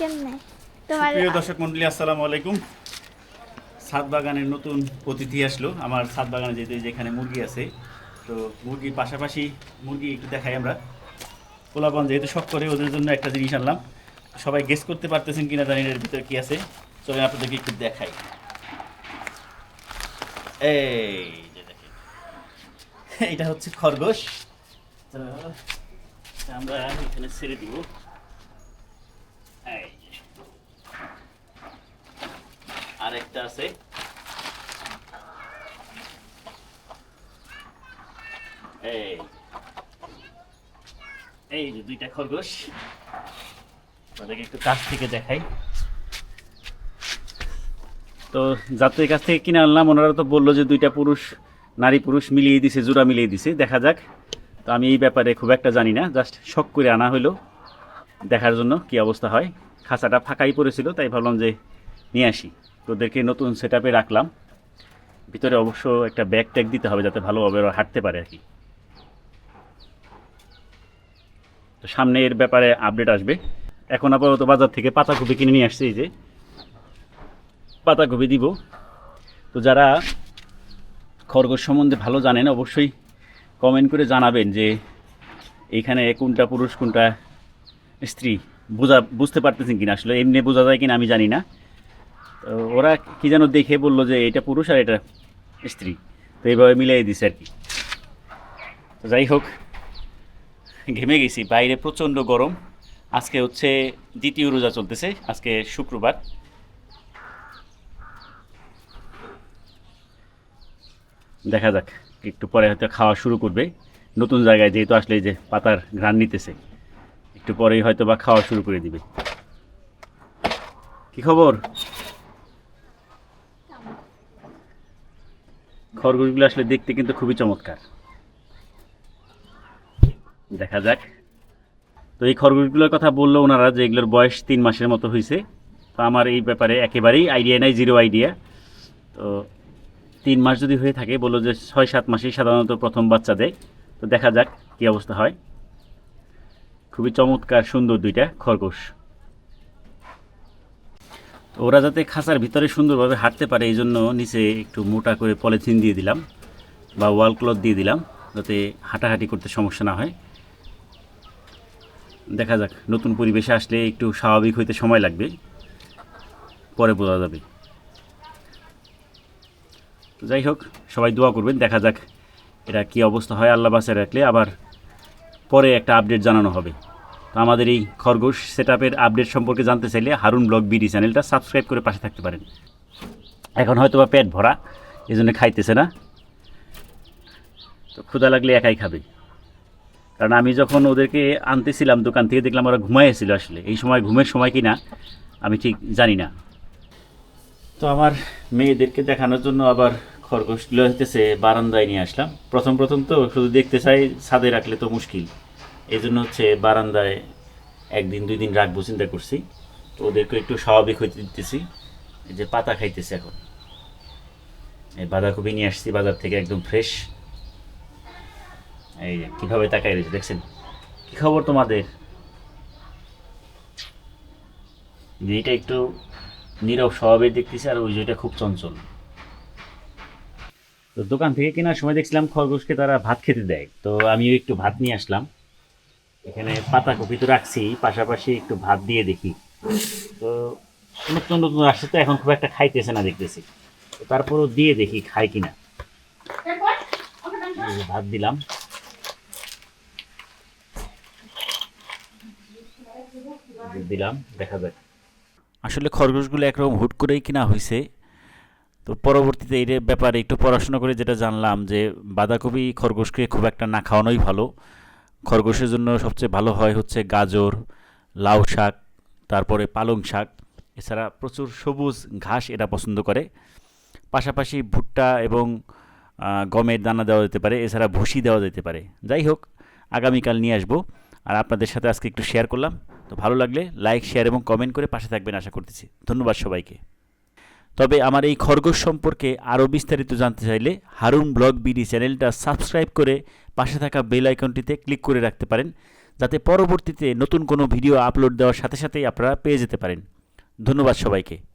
কেমনে তোমার প্রিয় দর্শক মন্ডলী, আসসালামু আলাইকুম। ছাদ বাগানের নতুন অতিথি আসলো আমার ছাদ বাগানে, যেখানে মুরগি আছে। তো মুরগির পাশাপাশি মুরগি একটু দেখাই আমরা। পোলাপান যেহেতু শখ করে, ওদের জন্য একটা জিনিস আনলাম। সবাই গেস করতে পারতেছেন কিনা জানি না এর ভিতরে কি আছে। চলেন আপনাদেরকে একটু দেখাই। এই যে দেখেন, এইটা হচ্ছে খরগোশ। তো আমরা এখানে ছেড়ে দিব। এই যে আরেকটা আছে। এই এই যে দুইটা খরগোশ, ওদেরকে একটু কাছ থেকে দেখাই। তো যাত্রীর কাছ থেকে কিনে আনলাম, ওনারা তো বললো যে দুইটা পুরুষ নারী পুরুষ মিলিয়ে দিছে, জোড়া মিলিয়ে দিছে, দেখা যাক। তো আমি এই ব্যাপারে খুব একটা জানি না, জাস্ট শখ করে আনা হলো দেখার জন্য কি অবস্থা হয়। খাঁচাটা ফাঁকাই পড়েছিল, তাই ভাবলাম যে নিয়ে আসি। তো ওদেরকে নতুন সেট আপে রাখলাম। ভিতরে অবশ্য একটা ব্যাগ ট্যাগ দিতে হবে যাতে ভালোভাবে ওরা হাঁটতে পারে আর কি। তো সামনে এর ব্যাপারে আপডেট আসবে। এখন আপাতত বাজার থেকে পাতাকপি কিনে নিয়ে আসছে, এই যে পাতাকপি দিব। তো যারা খরগোশ সম্বন্ধে ভালো জানেন অবশ্যই কমেন্ট করে জানাবেন যে এইখানে কোনটা পুরুষ কোনটা স্ত্রী বুঝতে পারতেছেন কিনা। আসলে এমনি বোঝা যায় কিনা আমি জানি না। তো ওরা কি যেন দেখে বললো যে এটা পুরুষ আর এটা স্ত্রী, তো এইভাবে মিলিয়ে দিছে আর কি। তো যাই হোক, ঘেমে গেছি, বাইরে প্রচণ্ড গরম। আজকে হচ্ছে দ্বিতীয় রোজা চলতেছে, আজকে শুক্রবার। দেখা যাক, একটু পরে হয়তো খাওয়া শুরু করবে। নতুন জায়গায় যেহেতু আসলে এই যে পাতার ঘ্রাণ নিতেছে, একটু পরেই হয়তো বা খাওয়া শুরু করে দিবে। কি খবর? খরগোশগুলো আসলে দেখতে কিন্তু খুবই চমৎকার, দেখা যাক। তো এই খরগোশগুলোর কথা বললো ওনারা যে এগুলোর বয়স 3 মাসের মতো হয়েছে। তো আমার এই ব্যাপারে একেবারেই আইডিয়া নাই, জিরো আইডিয়া। তো 3 মাস যদি হয়ে থাকে, বললো যে 6-7 মাসেই সাধারণত প্রথম বাচ্চা দেয়। তো দেখা যাক কী অবস্থা হয়। খুবই চমৎকার সুন্দর দুইটা খরগোশ। তো ওরা যাতে খাঁচার ভিতরে সুন্দরভাবে হাঁটতে পারে, এই জন্য নিচে একটু মোটা করে পলিথিন দিয়ে দিলাম বা ওয়াল ক্লথ দিয়ে দিলাম, যাতে হাঁটাহাঁটি করতে সমস্যা না হয়। দেখা যাক, নতুন পরিবেশে আসলে একটু স্বাভাবিক হইতে সময় লাগবে, পরে বোঝা যাবে। তো যাই হোক, সবাই দোয়া করবেন, দেখা যাক এটা কী অবস্থা হয়। আল্লাহ বাঁচায় রাখলে আবার পরে একটা আপডেট জানানো হবে। তো আমাদের এই খরগোশ সেট আপের আপডেট সম্পর্কে জানতে চাইলে হারুন ব্লগ বিডি চ্যানেলটা সাবস্ক্রাইব করে পাশে থাকতে পারেন। এখন হয়তো বা পেট ভরা, এই জন্য খাইতেছে না। তো ক্ষুধা লাগলে একাই খাবে। কারণ আমি যখন ওদেরকে আনতেছিলাম দোকান থেকে, দেখলাম ওরা ঘুমাইয়েছিল। আসলে এই সময় ঘুমের সময় কি না আমি ঠিক জানি না। তো আমার মেয়েদেরকে দেখানোর জন্য আবার খরগোশগুলো হইতেছে বারান্দায় নিয়ে আসলাম। প্রথম প্রথম তো শুধু দেখতে চাই, ছাদে রাখলে তো মুশকিল, এই জন্য হচ্ছে বারান্দায় 1-2 দিন রাখবো চিন্তা করছি। তো ওদেরকে একটু স্বাভাবিক হইতে দিতেছি। এই যে পাতা খাইতেছে এখন। এই বাঁধাকপি নিয়ে আসছি বাজার থেকে, একদম ফ্রেশ। এই যে কীভাবে তাকাই রয়েছে দেখছেন। কী খবর তোমাদের? যে এটা একটু নীরব স্বভাবে দেখতেছি, আর ওই যেটা খুব চঞ্চল। তো দোকান থেকে কেনার সময় দেখছিলাম খরগোশকে তারা ভাত খেতে দেয়, তো আমিও একটু ভাত নিয়ে আসলাম। এখানে পাতাকপি তো রাখছি, পাশাপাশি একটু ভাত দিয়ে দেখি। তো নতুন নতুন আসছে তো এখন খুব একটা খাইতেছে না দেখতেছি, তো তারপরও দিয়ে দেখি খায় কিনা। এই যে ভাত দিলাম। দিলাম, দেখা যাক। আসলে খরগোশগুলো একরকম হুট করেই কিনা হয়েছে। তো পরবর্তীতে এই ব্যাপারে একটু পড়াশোনা করে যেটা জানলাম যে বাঁধাকপি খরগোশকে খুব একটা না খাওয়ানোই ভালো। খরগোশের জন্য সবচেয়ে ভালো হয় হচ্ছে গাজর, লাউ শাক, তারপরে পালং শাক। এছাড়া প্রচুর সবুজ ঘাস এরা পছন্দ করে। পাশাপাশি ভুট্টা এবং গমের দানা দেওয়া যেতে পারে, এছাড়া ভুসি দেওয়া যেতে পারে। যাই হোক, আগামীকাল নিয়ে আসবো, আর আপনাদের সাথে আজকে একটু শেয়ার করলাম। তো ভালো লাগলে লাইক, শেয়ার এবং কমেন্ট করে পাশে থাকবেন আশা করতেছি। ধন্যবাদ সবাইকে। তবে আমার এই খরগোশ সম্পর্কে আরও বিস্তারিত জানতে চাইলে হারুন ব্লগ বিডি চ্যানেলটা সাবস্ক্রাইব করে পাশে থাকা বেল আইকনটিতে ক্লিক করে রাখতে পারেন, যাতে পরবর্তীতে নতুন কোনো ভিডিও আপলোড দেওয়ার সাথে সাথেই আপনারা পেয়ে যেতে পারেন। ধন্যবাদ সবাইকে।